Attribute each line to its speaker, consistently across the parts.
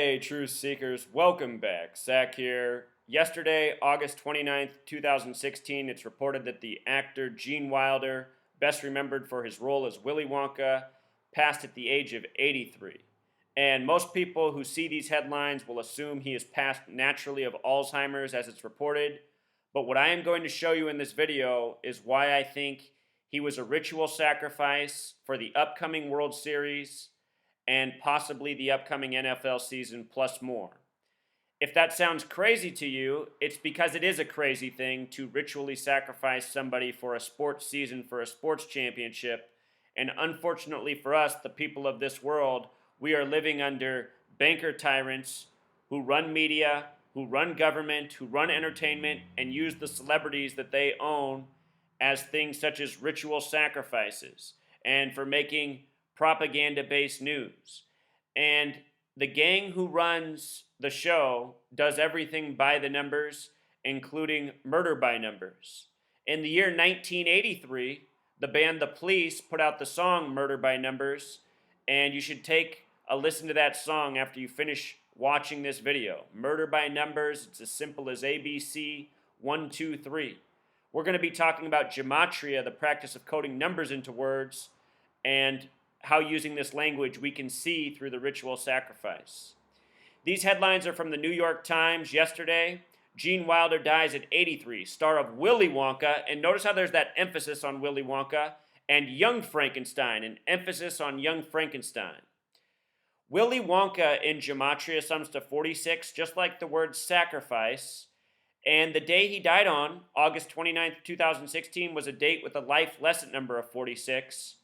Speaker 1: Hey, truth seekers, welcome back. Zach here. Yesterday, August 29th, 2016, it's reported that the actor Gene Wilder, best remembered for his role as Willy Wonka, passed at the age of 83. And most people who see these headlines will assume he has passed naturally of Alzheimer's as it's reported. But what I am going to show you in this video is why I think he was a ritual sacrifice for the upcoming World Series and possibly the upcoming NFL season, plus more. If that sounds crazy to you, it's because it is a crazy thing to ritually sacrifice somebody for a sports season, for a sports championship. And unfortunately for us, the people of this world, we are living under banker tyrants who run media, who run government, who run entertainment, and use the celebrities that they own as things such as ritual sacrifices and for making propaganda-based news. And the gang who runs the show does everything by the numbers, including murder by numbers. In the year 1983, the band The Police put out the song Murder by Numbers, and you should take a listen to that song after you finish watching this video. Murder by Numbers, it's as simple as ABC 1, 2, 3. We're going to be talking about gematria, the practice of coding numbers into words, and how using this language we can see through the ritual sacrifice. These headlines are from the New York Times yesterday. Gene Wilder dies at 83, star of Willy Wonka, and notice how there's that emphasis on Willy Wonka, and Young Frankenstein, an emphasis on Young Frankenstein. Willy Wonka in gematria sums to 46, just like the word sacrifice, and the day he died on, August 29th, 2016, was a date with a life lesson number of 46.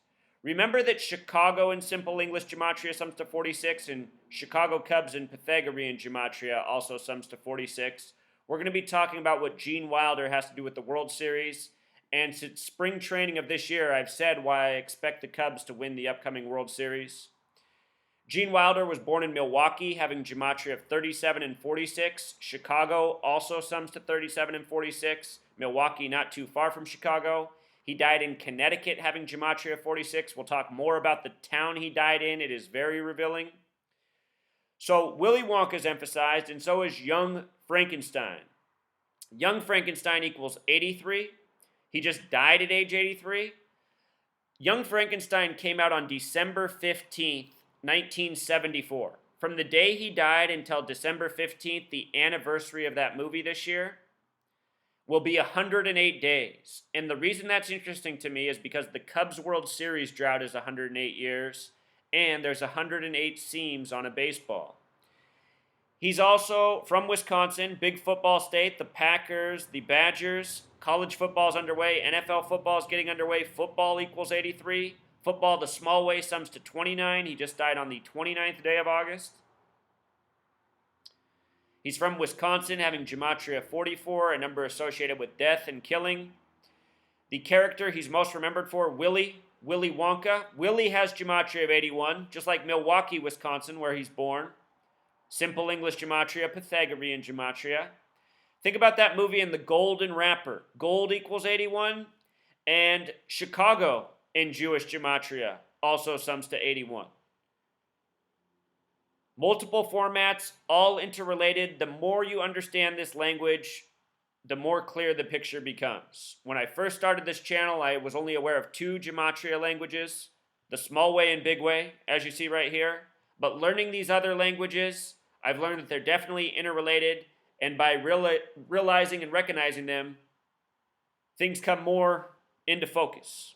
Speaker 1: Remember that Chicago in Simple English Gematria sums to 46, and Chicago Cubs in Pythagorean Gematria also sums to 46. We're going to be talking about what Gene Wilder has to do with the World Series, and since spring training of this year, I've said why I expect the Cubs to win the upcoming World Series. Gene Wilder was born in Milwaukee, having gematria of 37 and 46. Chicago also sums to 37 and 46. Milwaukee not too far from Chicago. He died in Connecticut, having gematria of 46. We'll talk more about the town he died in. It is very revealing. So Willy Wonka is emphasized, and so is Young Frankenstein. Young Frankenstein equals 83. He just died at age 83. Young Frankenstein came out on December 15th, 1974. From the day he died until December 15th, the anniversary of that movie this year, will be 108 days. And the reason that's interesting to me is because the Cubs World Series drought is 108 years, and there's 108 seams on a baseball. He's also from Wisconsin, big football state, the Packers, the Badgers. College football is underway, NFL football is getting underway, football equals 83. Football the small way sums to 29. He just died on the 29th day of August. He's from Wisconsin, having gematria 44, a number associated with death and killing. The character he's most remembered for, Willy Wonka. Willy has gematria of 81, just like Milwaukee, Wisconsin, where he's born. Simple English gematria, Pythagorean gematria. Think about that movie in The Golden Wrapper. Gold equals 81, and Chicago in Jewish gematria also sums to 81. Multiple formats, all interrelated. The more you understand this language, the more clear the picture becomes. When I first started this channel, I was only aware of two gematria languages, the small way and big way, as you see right here. But learning these other languages, I've learned that they're definitely interrelated, and by realizing and recognizing them, things come more into focus.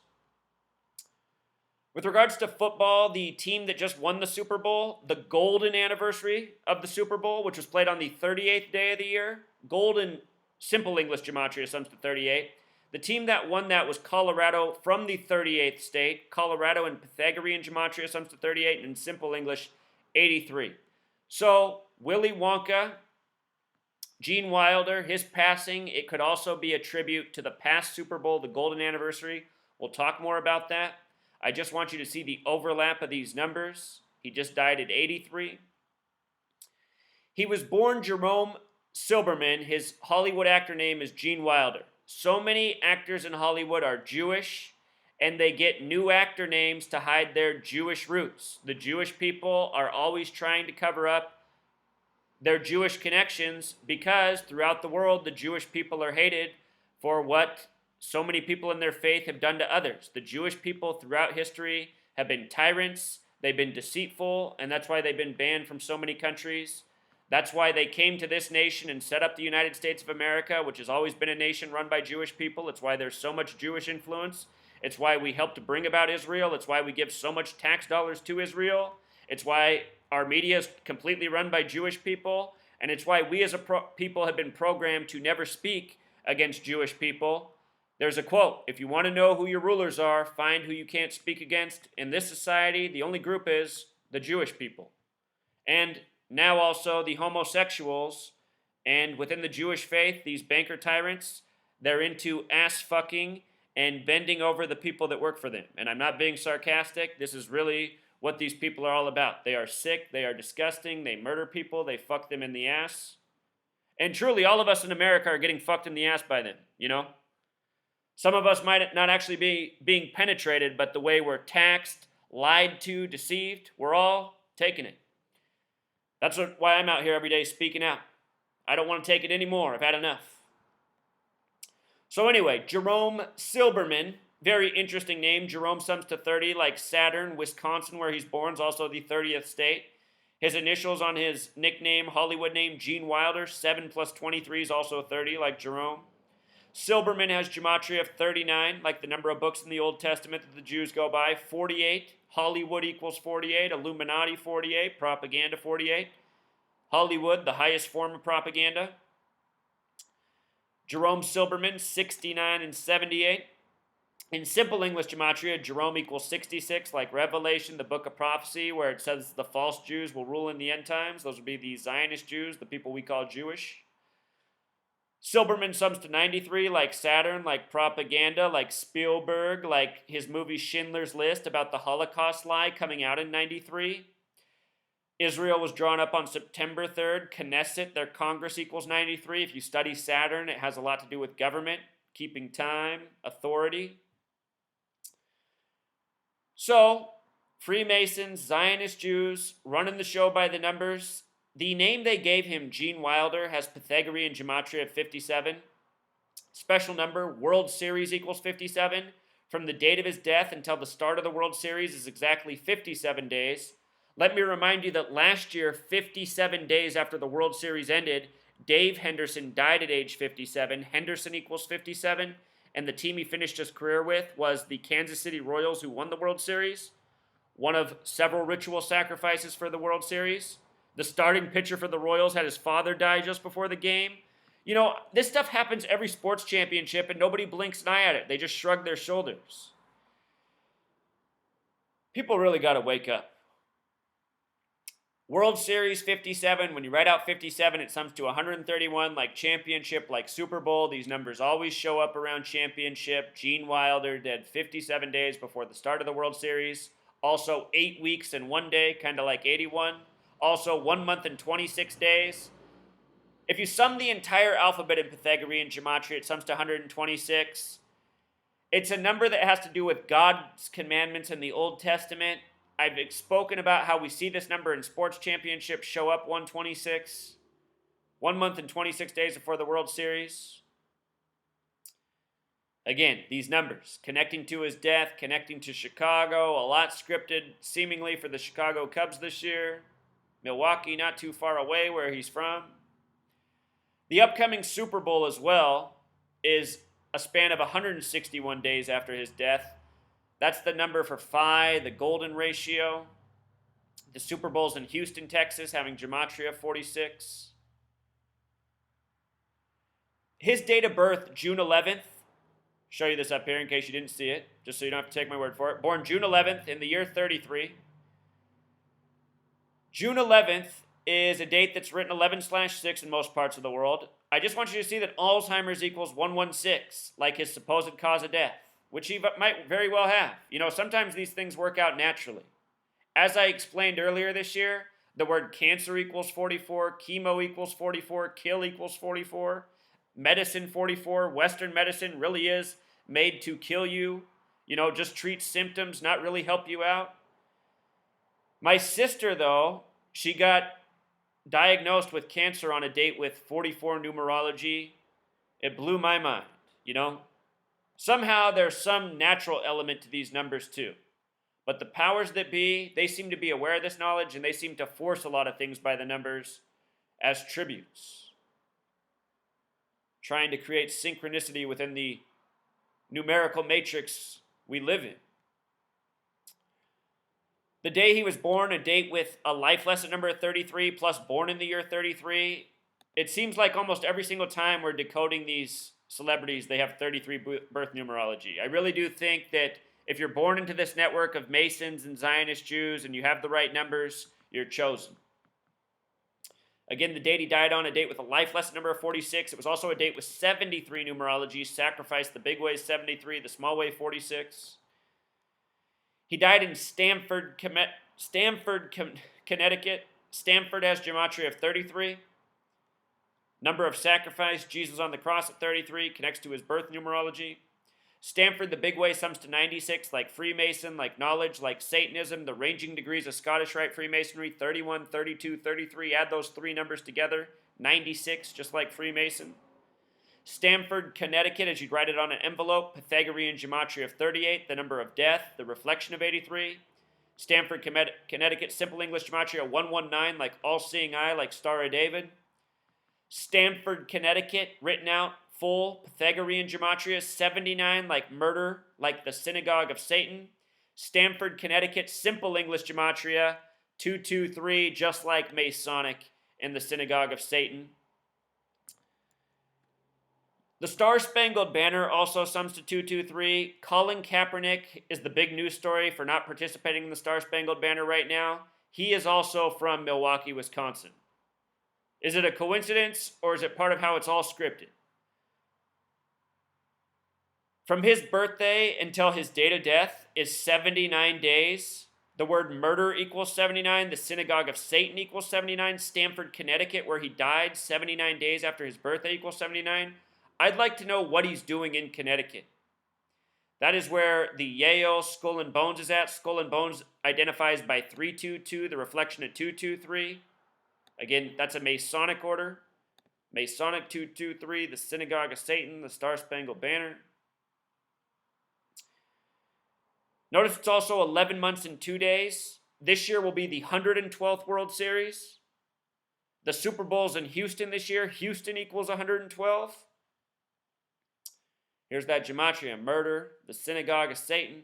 Speaker 1: With regards to football, the team that just won the Super Bowl, the golden anniversary of the Super Bowl, which was played on the 38th day of the year, golden simple English gematria sums to 38. The team that won that was Colorado from the 38th state. Colorado in Pythagorean gematria sums to 38, and in simple English, 83. So, Willy Wonka, Gene Wilder, his passing, it could also be a tribute to the past Super Bowl, the golden anniversary. We'll talk more about that. I just want you to see the overlap of these numbers. He just died at 83. He was born Jerome Silberman. His Hollywood actor name is Gene Wilder. So many actors in Hollywood are Jewish, and they get new actor names to hide their Jewish roots. The Jewish people are always trying to cover up their Jewish connections because throughout the world, the Jewish people are hated for what so many people in their faith have done to others. The Jewish people throughout history have been tyrants, they've been deceitful, and that's why they've been banned from so many countries. That's why they came to this nation and set up the United States of America, which has always been a nation run by Jewish people. It's why there's so much Jewish influence. It's why we helped to bring about Israel. It's why we give so much tax dollars to Israel. It's why our media is completely run by Jewish people. And it's why we as a people have been programmed to never speak against Jewish people. There's a quote, if you want to know who your rulers are, find who you can't speak against. In this society, the only group is the Jewish people. And now also the homosexuals, and within the Jewish faith, these banker tyrants, they're into ass fucking and bending over the people that work for them. And I'm not being sarcastic. This is really what these people are all about. They are sick. They are disgusting. They murder people. They fuck them in the ass. And truly, all of us in America are getting fucked in the ass by them, you know? Some of us might not actually be being penetrated, but the way we're taxed, lied to, deceived, we're all taking it. That's why I'm out here every day speaking out. I don't want to take it anymore. I've had enough. So anyway, Jerome Silberman, very interesting name. Jerome sums to 30, like Saturn, Wisconsin, where he's born, is also the 30th state. His initials on his nickname, Hollywood name, Gene Wilder, 7 plus 23 is also 30, like Jerome. Silberman has gematria of 39, like the number of books in the Old Testament that the Jews go by. 48, Hollywood equals 48, Illuminati 48, propaganda 48. Hollywood, the highest form of propaganda. Jerome Silberman, 69 and 78. In simple English gematria, Jerome equals 66, like Revelation, the book of prophecy, where it says the false Jews will rule in the end times. Those would be the Zionist Jews, the people we call Jewish. Silberman sums to 93, like Saturn, like propaganda, like Spielberg, like his movie Schindler's List about the Holocaust lie coming out in 93. Israel was drawn up on September 3rd. Knesset, their Congress, equals 93. If you study Saturn, it has a lot to do with government, keeping time, authority. So, Freemasons, Zionist Jews, running the show by the numbers. The name they gave him, Gene Wilder, has Pythagorean gematria of 57. Special number, World Series equals 57. From the date of his death until the start of the World Series is exactly 57 days. Let me remind you that last year, 57 days after the World Series ended, Dave Henderson died at age 57. Henderson equals 57. And the team he finished his career with was the Kansas City Royals, who won the World Series. One of several ritual sacrifices for the World Series. The starting pitcher for the Royals had his father die just before the game. You know, this stuff happens every sports championship and nobody blinks an eye at it. They just shrug their shoulders. People really got to wake up. World Series 57, when you write out 57, it sums to 131, like championship, like Super Bowl. These numbers always show up around championship. Gene Wilder did 57 days before the start of the World Series. Also 8 weeks and 1 day, kind of like 81. Also 1 month and 26 days. If you sum the entire alphabet in Pythagorean gematria, it sums to 126. It's a number that has to do with God's commandments in the Old Testament. I've spoken about how we see this number in sports championships show up 126. 1 month and 26 days before the World Series. Again, these numbers, connecting to his death, connecting to Chicago, a lot scripted seemingly for the Chicago Cubs this year. Milwaukee not too far away where he's from. The upcoming Super Bowl as well is a span of 161 days after his death. That's the number for phi, the golden ratio. The Super Bowl's in Houston, Texas, having gematria 46. His date of birth, June 11th. Show you this up here in case you didn't see it, just so you don't have to take my word for it. Born June 11th in the year 33. June 11th is a date that's written 11/6 in most parts of the world. I just want you to see that Alzheimer's equals 116, like his supposed cause of death, which he might very well have. You know, sometimes these things work out naturally. As I explained earlier this year, the word cancer equals 44, chemo equals 44, kill equals 44, medicine 44, Western medicine really is made to kill you, you know, just treat symptoms, not really help you out. My sister, though, she got diagnosed with cancer on a date with 44 numerology. It blew my mind, you know? Somehow there's some natural element to these numbers too. But the powers that be, they seem to be aware of this knowledge and they seem to force a lot of things by the numbers as tributes, trying to create synchronicity within the numerical matrix we live in. The day he was born, a date with a life lesson number 33 plus born in the year 33. It seems like almost every single time we're decoding these celebrities, they have 33 birth numerology. I really do think that if you're born into this network of Masons and Zionist Jews and you have the right numbers, you're chosen. Again, the date he died on, a date with a life lesson number 46. It was also a date with 73 numerology, sacrificed the big way 73, the small way 46. He died in Stamford, Connecticut. Stamford has gematria of 33. Number of sacrifice, Jesus on the cross at 33, connects to his birth numerology. Stamford, the big way, sums to 96, like Freemason, like knowledge, like Satanism, the ranging degrees of Scottish Rite Freemasonry, 31, 32, 33. Add those three numbers together, 96, just like Freemason. Stamford, Connecticut, as you'd write it on an envelope, Pythagorean gematria of 38, the number of death, the reflection of 83. Stamford, Connecticut, simple English gematria 119, like all-seeing eye, like Star of David. Stamford, Connecticut, written out, full Pythagorean gematria 79, like murder, like the synagogue of Satan. Stamford, Connecticut, simple English gematria 223, just like Masonic in the synagogue of Satan. The Star-Spangled Banner also sums to 223. Colin Kaepernick is the big news story for not participating in the Star-Spangled Banner right now. He is also from Milwaukee, Wisconsin. Is it a coincidence or is it part of how it's all scripted? From his birthday until his date of death is 79 days. The word murder equals 79. The synagogue of Satan equals 79. Stamford, Connecticut, where he died 79 days after his birthday equals 79. I'd like to know what he's doing in Connecticut. That is where the Yale Skull and Bones is at. Skull and Bones identifies by 322, the reflection of 223. Again, that's a Masonic order. Masonic 223, the Synagogue of Satan, the Star-Spangled Banner. Notice it's also 11 months and 2 days. This year will be the 112th World Series. The Super Bowl's in Houston this year. Houston equals 112. Here's that gematria, murder, the synagogue of Satan.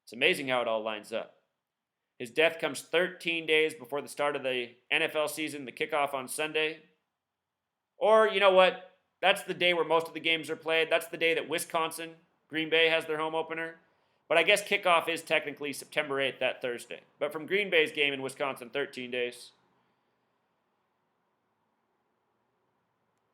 Speaker 1: It's amazing how it all lines up. His death comes 13 days before the start of the NFL season, the kickoff on Sunday. Or, you know what? That's the day where most of the games are played. That's the day that Wisconsin, Green Bay has their home opener. But I guess kickoff is technically September 8th, that Thursday. But from Green Bay's game in Wisconsin, 13 days.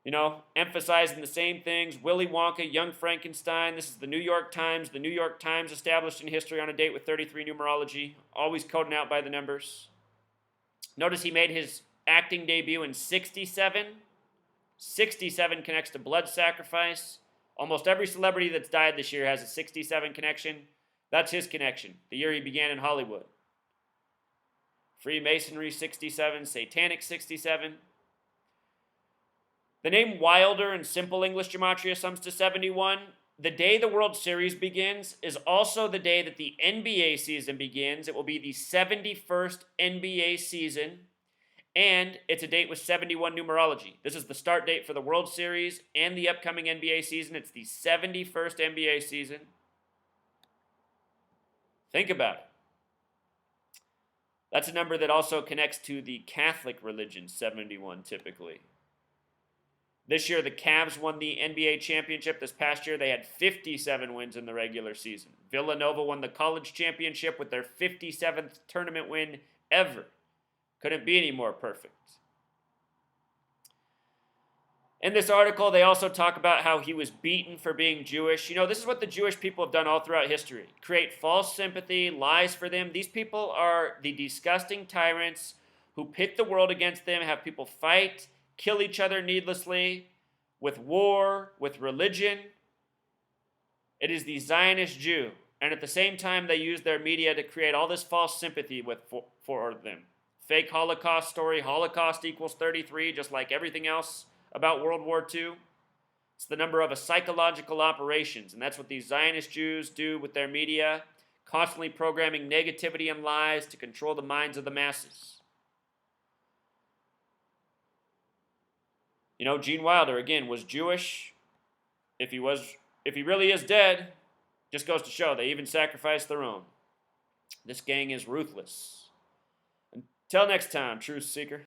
Speaker 1: You know, emphasizing the same things. Willy Wonka, Young Frankenstein. This is the New York Times. The New York Times established in history on a date with 33 numerology. Always coding out by the numbers. Notice he made his acting debut in 67. 67 connects to blood sacrifice. Almost every celebrity that's died this year has a 67 connection. That's his connection. The year he began in Hollywood. Freemasonry 67. Satanic 67. The name Wilder in simple English gematria sums to 71. The day the World Series begins is also the day that the NBA season begins. It will be the 71st NBA season, and it's a date with 71 numerology. This is the start date for the World Series and the upcoming NBA season. It's the 71st NBA season. Think about it. That's a number that also connects to the Catholic religion, 71 typically. This year, the Cavs won the NBA championship. This past year, they had 57 wins in the regular season. Villanova won the college championship with their 57th tournament win ever. Couldn't be any more perfect. In this article, they also talk about how he was beaten for being Jewish. You know, this is what the Jewish people have done all throughout history. Create false sympathy, lies for them. These people are the disgusting tyrants who pit the world against them, have people fight, kill each other needlessly, with war, with religion. It is the Zionist Jew. And at the same time, they use their media to create all this false sympathy for them. fake Holocaust story. Holocaust equals 33, just like everything else about World War II. It's the number of a psychological operations, and that's what these Zionist Jews do with their media, constantly programming negativity and lies to control the minds of the masses. You know, Gene Wilder, again, was Jewish. If he really is dead, just goes to show they even sacrificed their own. This gang is ruthless. Until next time, truth seeker.